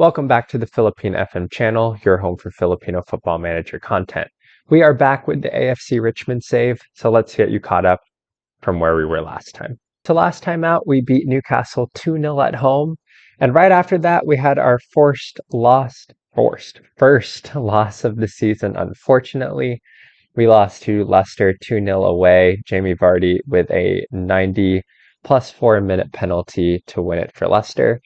Welcome back to the Filipino FM channel, your home for Filipino Football Manager content. We are back with the AFC Richmond save, so let's get you caught up from where we were last time. So last time out, we beat Newcastle 2-0 at home, and right after that, we had our first loss of the season, unfortunately. We lost to Leicester 2-0 away, Jamie Vardy with a 90 plus 4-minute penalty to win it for Leicester.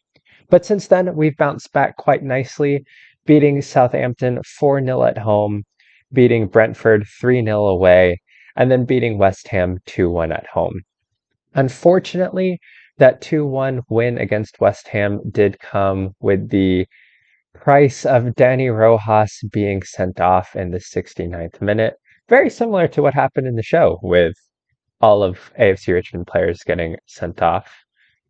But since then, we've bounced back quite nicely, beating Southampton 4-0 at home, beating Brentford 3-0 away, and then beating West Ham 2-1 at home. Unfortunately, that 2-1 win against West Ham did come with the price of Danny Rojas being sent off in the 69th minute. Very similar to what happened in the show with all of AFC Richmond players getting sent off.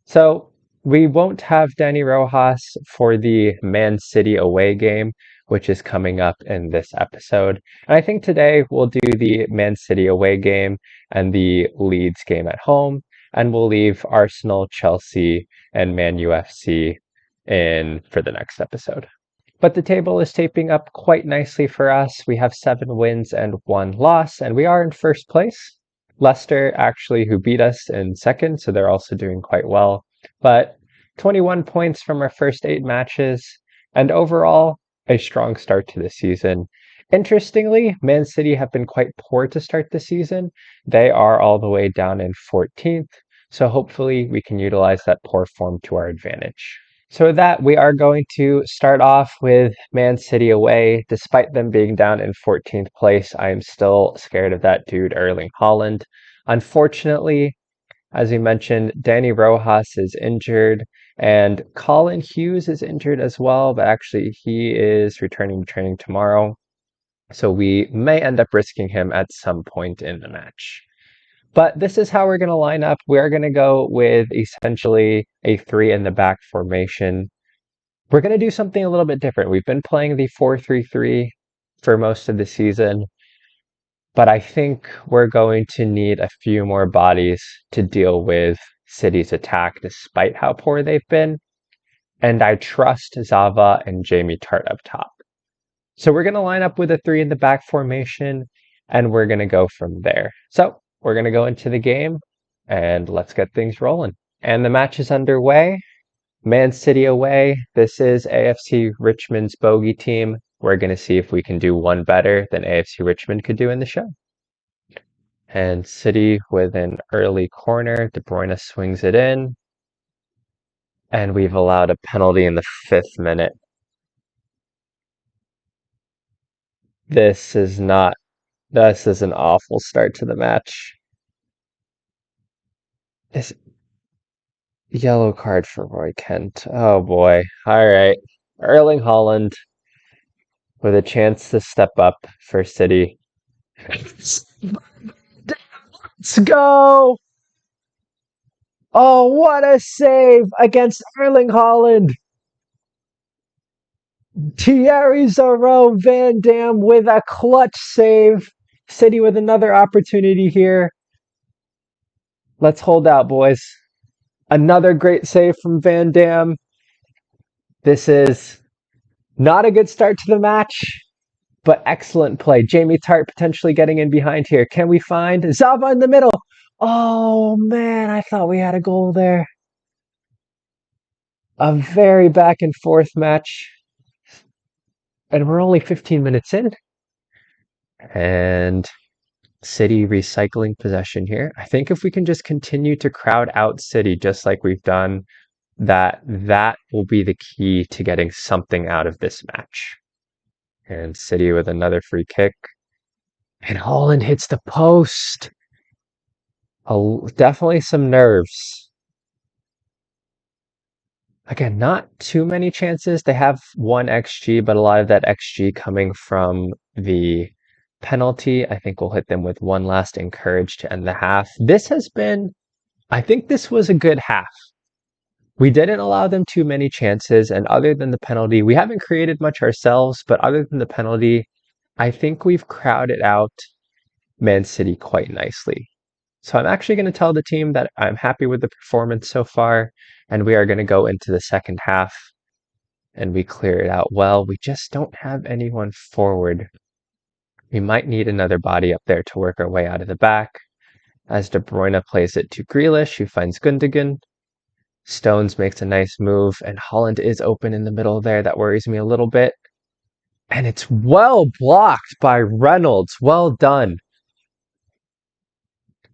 So we won't have Danny Rojas for the Man City away game, which is coming up in this episode. And I think today we'll do the Man City away game and the Leeds game at home, and we'll leave Arsenal, Chelsea, and Man UFC in for the next episode. But the table is shaping up quite nicely for us. We have 7 wins and 1 loss, and we are in first place. Leicester, actually, who beat us in second, so they're also doing quite well. But 21 points from our first 8 matches, and overall, a strong start to the season. Interestingly, Man City have been quite poor to start the season. They are all the way down in 14th, so hopefully we can utilize that poor form to our advantage. So with that, we are going to start off with Man City away. Despite them being down in 14th place, I am still scared of that dude, Erling Haaland. Unfortunately, as we mentioned, Danny Rojas is injured, and Colin Hughes is injured as well, but actually he is returning to training tomorrow. So we may end up risking him at some point in the match. But this is how we're going to line up. We're going to go with essentially a 3 in the back formation. We're going to do something a little bit different. We've been playing the 4-3-3 for most of the season, but I think we're going to need a few more bodies to deal with City's attack, despite how poor they've been. And I trust Zava and Jamie Tart up top. So we're going to line up with a 3 in the back formation, and we're going to go from there. So we're going to go into the game, and let's get things rolling. And the match is underway. Man City away. This is AFC Richmond's bogey team. We're going to see if we can do one better than AFC Richmond could do in the show. And City with an early corner. De Bruyne swings it in. And we've allowed a penalty in the 5th minute. This is an awful start to the match. This yellow card for Roy Kent. Oh boy. All right. Erling Haaland with a chance to step up for City. Let's go! Oh, what a save against Erling Haaland! Thierry Zaro Van Dam with a clutch save. City with another opportunity here. Let's hold out, boys. Another great save from Van Dam. This is not a good start to the match, but excellent play. Jamie Tart potentially getting in behind here. Can we find Zava in the middle? Oh, man, I thought we had a goal there. A very back and forth match. And we're only 15 minutes in. And City recycling possession here. I think if we can just continue to crowd out City just like we've done, that will be the key to getting something out of this match. And City with another free kick. And Haaland hits the post. Oh, definitely some nerves. Again, not too many chances. They have 1 XG, but a lot of that XG coming from the penalty. I think we'll hit them with one last encourage to end the half. I think this was a good half. We didn't allow them too many chances, and other than the penalty, we haven't created much ourselves, but other than the penalty, I think we've crowded out Man City quite nicely. So I'm actually going to tell the team that I'm happy with the performance so far, and we are going to go into the second half and we clear it out well. We just don't have anyone forward. We might need another body up there to work our way out of the back. As De Bruyne plays it to Grealish, who finds Gundogan. Stones makes a nice move, and Holland is open in the middle there. That worries me a little bit. And it's well blocked by Reynolds. Well done.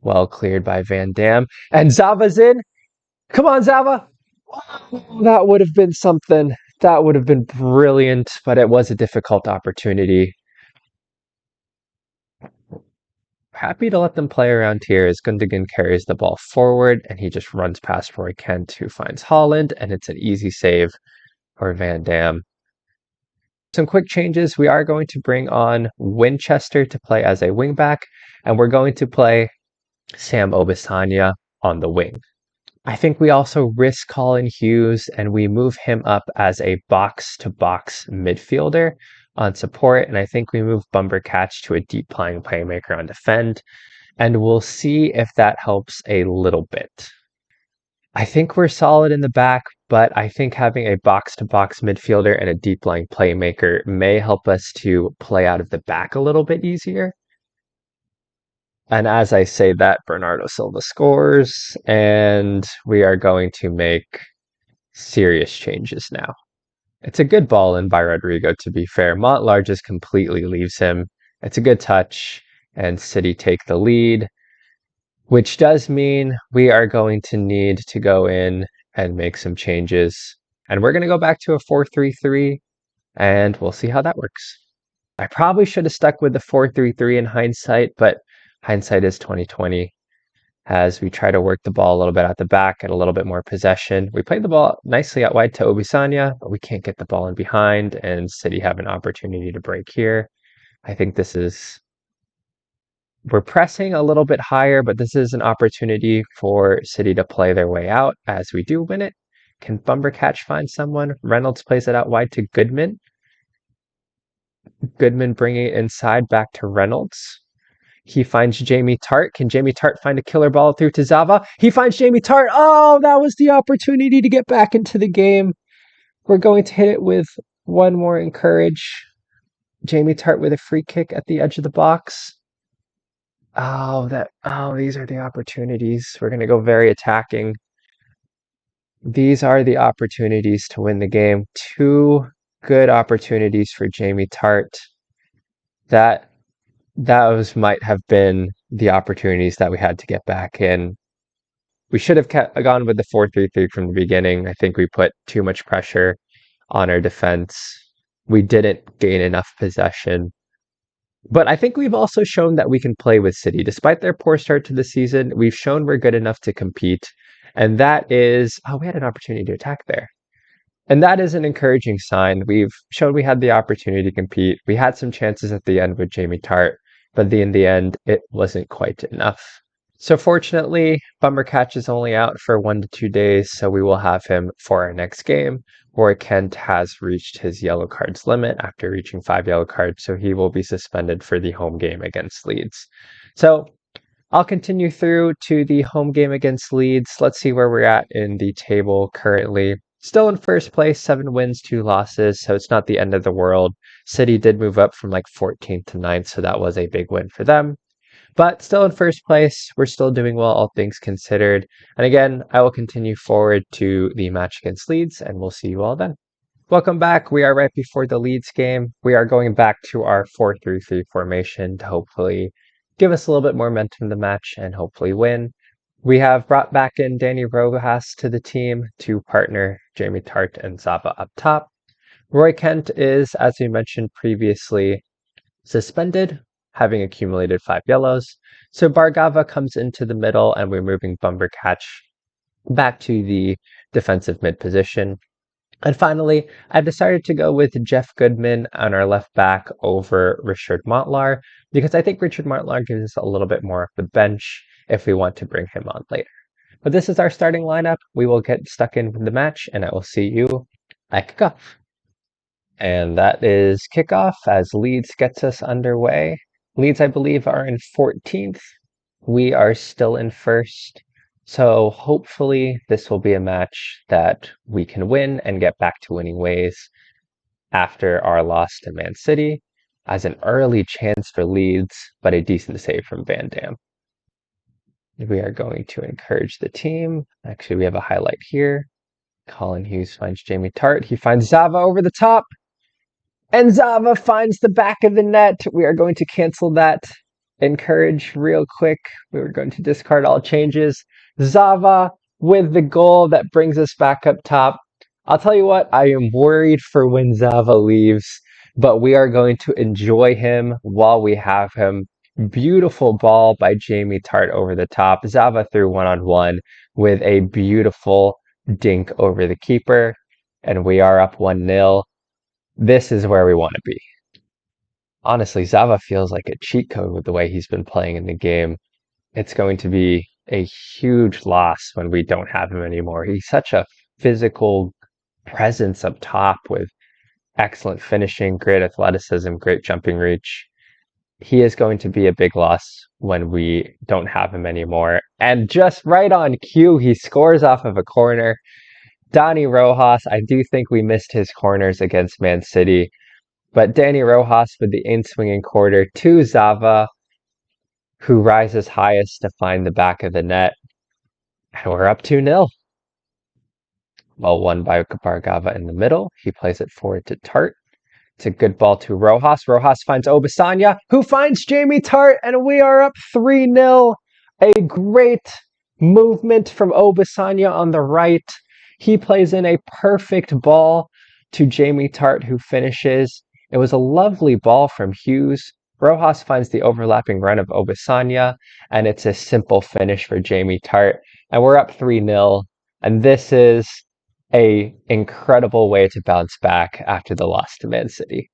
Well cleared by Van Dam. And Zava's in. Come on, Zava. Oh, that would have been something. That would have been brilliant, but it was a difficult opportunity. Happy to let them play around here as Gundogan carries the ball forward and he just runs past Roy Kent, who finds Holland, and it's an easy save for Van Dam. Some quick changes. We are going to bring on Winchester to play as a wingback, and we're going to play Sam Obisanya on the wing. I think we also risk Colin Hughes and we move him up as a box-to-box midfielder on support, and I think we move Bumbercatch to a deep-lying playmaker on defend, and we'll see if that helps a little bit. I think we're solid in the back, but I think having a box-to-box midfielder and a deep-lying playmaker may help us to play out of the back a little bit easier. And as I say that, Bernardo Silva scores, and we are going to make serious changes now. It's a good ball in by Rodrigo, to be fair. Montlar just completely leaves him. It's a good touch, and City take the lead, which does mean we are going to need to go in and make some changes. And we're going to go back to a 4-3-3, and we'll see how that works. I probably should have stuck with the 4-3-3 in hindsight, but hindsight is 2020. As we try to work the ball a little bit at the back, get a little bit more possession. We played the ball nicely out wide to Obisanya, but we can't get the ball in behind, and City have an opportunity to break here. I think we're pressing a little bit higher, but this is an opportunity for City to play their way out as we do win it. Can Bumbercatch find someone? Reynolds plays it out wide to Goodman. Goodman bringing it inside back to Reynolds. He finds Jamie Tart. Can Jamie Tart find a killer ball through to Zava? He finds Jamie Tart. Oh, that was the opportunity to get back into the game. We're going to hit it with one more encourage. Jamie Tart with a free kick at the edge of the box. These are the opportunities. We're going to go very attacking. These are the opportunities to win the game. Two good opportunities for Jamie Tart. Those might have been the opportunities that we had to get back in. We should have gone with the 4-3-3 from the beginning. I think we put too much pressure on our defense. We didn't gain enough possession. But I think we've also shown that we can play with City. Despite their poor start to the season, we've shown we're good enough to compete. And that is, we had an opportunity to attack there. And that is an encouraging sign. We've shown we had the opportunity to compete. We had some chances at the end with Jamie Tart, but in the end, it wasn't quite enough. So fortunately, Bumbercatch is only out for 1 to 2 days, so we will have him for our next game. Roy Kent has reached his yellow cards limit after reaching 5 yellow cards, so he will be suspended for the home game against Leeds. So I'll continue through to the home game against Leeds. Let's see where we're at in the table currently. Still in first place, 7 wins, 2 losses, so it's not the end of the world. City did move up from 14th to 9th, so that was a big win for them. But still in first place, we're still doing well, all things considered. And again, I will continue forward to the match against Leeds, and we'll see you all then. Welcome back. We are right before the Leeds game. We are going back to our 4-3-3 formation to hopefully give us a little bit more momentum in the match and hopefully win. We have brought back in Danny Rojas to the team to partner Jamie Tart and Zava up top. Roy Kent is, as we mentioned previously, suspended, having accumulated 5 yellows. So Bargava comes into the middle, and we're moving Bumbercatch back to the defensive mid position. And finally, I've decided to go with Jeff Goodman on our left back over Richard Montlar, because I think Richard Montlar gives us a little bit more of the bench if we want to bring him on later. But this is our starting lineup. We will get stuck in with the match, and I will see you at kickoff. And that is kickoff as Leeds gets us underway. Leeds, I believe, are in 14th. We are still in first. So hopefully this will be a match that we can win and get back to winning ways after our loss to Man City, as an early chance for Leeds, but a decent save from Van Dam. We are going to encourage the team. Actually, we have a highlight here. Colin Hughes finds Jamie Tart. He finds Zava over the top. And Zava finds the back of the net. We are going to cancel that encourage real quick. We were going to discard all changes. Zava with the goal that brings us back up top. I'll tell you what, I am worried for when Zava leaves, but we are going to enjoy him while we have him. Beautiful ball by Jamie Tart over the top. Zava through one-on-one with a beautiful dink over the keeper, and we are up 1-0. This is where we want to be. Honestly, Zava feels like a cheat code with the way he's been playing in the game. It's going to be a huge loss when we don't have him anymore. He's such a physical presence up top with excellent finishing, great athleticism, great jumping reach. He is going to be a big loss when we don't have him anymore. And just right on cue, he scores off of a corner. Dani Rojas, I do think we missed his corners against Man City. But Dani Rojas with the in-swinging quarter to Zava, who rises highest to find the back of the net. And we're up 2-0. Well won by Bargava in the middle. He plays it forward to Tart. It's a good ball to Rojas. Rojas finds Obisanya, who finds Jamie Tart, and we are up 3-0. A great movement from Obisanya on the right. He plays in a perfect ball to Jamie Tart, who finishes. It was a lovely ball from Hughes. Rojas finds the overlapping run of Obisanya, and it's a simple finish for Jamie Tart. And we're up 3-0, and this is a incredible way to bounce back after the loss to Man City.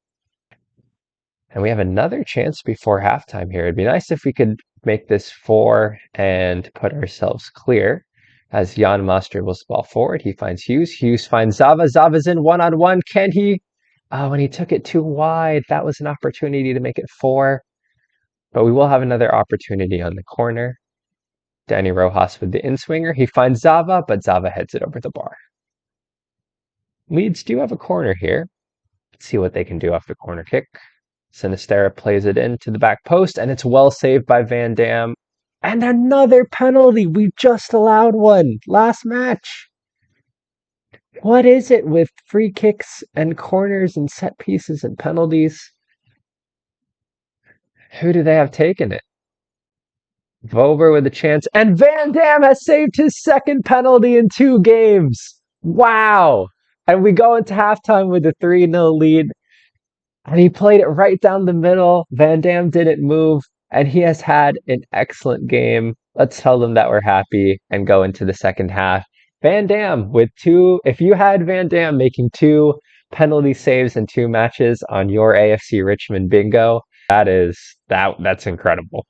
And we have another chance before halftime here. It'd be nice if we could make this 4 and put ourselves clear. As Jan Mas dribbles the ball forward, he finds Hughes. Hughes finds Zava. Zava's in one-on-one. Can he? Oh, and he took it too wide. That was an opportunity to make it 4. But we will have another opportunity on the corner. Dani Rojas with the in-swinger. He finds Zava, but Zava heads it over the bar. Leeds do have a corner here. Let's see what they can do off the corner kick. Sinistera plays it into the back post, and it's well saved by Van Dam. And another penalty. We just allowed one last match. What is it with free kicks and corners and set pieces and penalties? Who do they have taken it? Vober with a chance, and Van Dam has saved his second penalty in 2 games. Wow. And we go into halftime with a 3-0 lead. And he played it right down the middle. Van Dam didn't move, and he has had an excellent game. Let's tell them that we're happy and go into the second half. Van Dam with 2. If you had Van Dam making 2 penalty saves in 2 matches on your AFC Richmond bingo, that's incredible.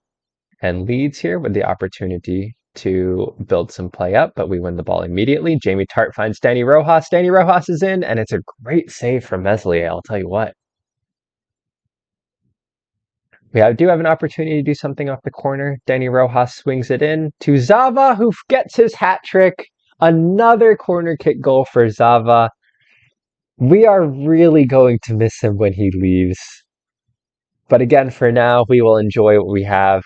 And Leeds here with the opportunity to build some play up, but we win the ball immediately. Jamie Tart finds Dani Rojas. Dani Rojas is in, and it's a great save from Meslier, I'll tell you what. We do have an opportunity to do something off the corner. Dani Rojas swings it in to Zava, who gets his hat trick. Another corner kick goal for Zava. We are really going to miss him when he leaves. But again, for now, we will enjoy what we have.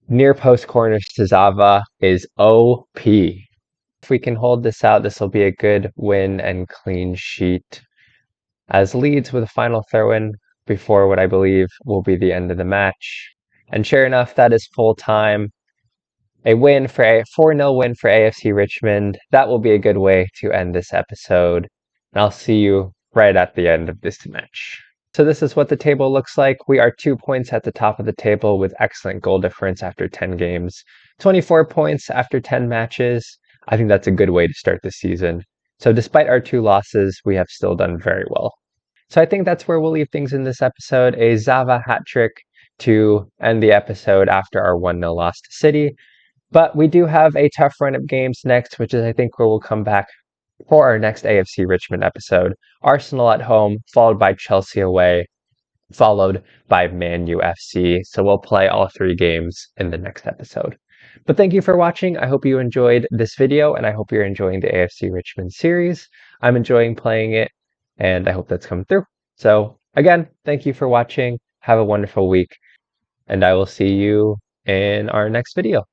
Near post corners to Zava is OP. If we can hold this out, this will be a good win and clean sheet. As Leeds with a final throw-in before what I believe will be the end of the match. And sure enough, that is full time. A 4-0 win for AFC Richmond. That will be a good way to end this episode. And I'll see you right at the end of this match. So this is what the table looks like. We are 2 points at the top of the table with excellent goal difference after 10 games. 24 points after 10 matches. I think that's a good way to start the season. So despite our 2 losses, we have still done very well. So I think that's where we'll leave things in this episode. A Zava hat trick to end the episode after our 1-0 loss to City. But we do have a tough run of games next, which is I think where we'll come back for our next AFC Richmond episode. Arsenal at home, followed by Chelsea away, followed by Man U FC. So we'll play all 3 games in the next episode. But thank you for watching. I hope you enjoyed this video, and I hope you're enjoying the AFC Richmond series. I'm enjoying playing it, and I hope that's come through. So again, thank you for watching. Have a wonderful week, and I will see you in our next video.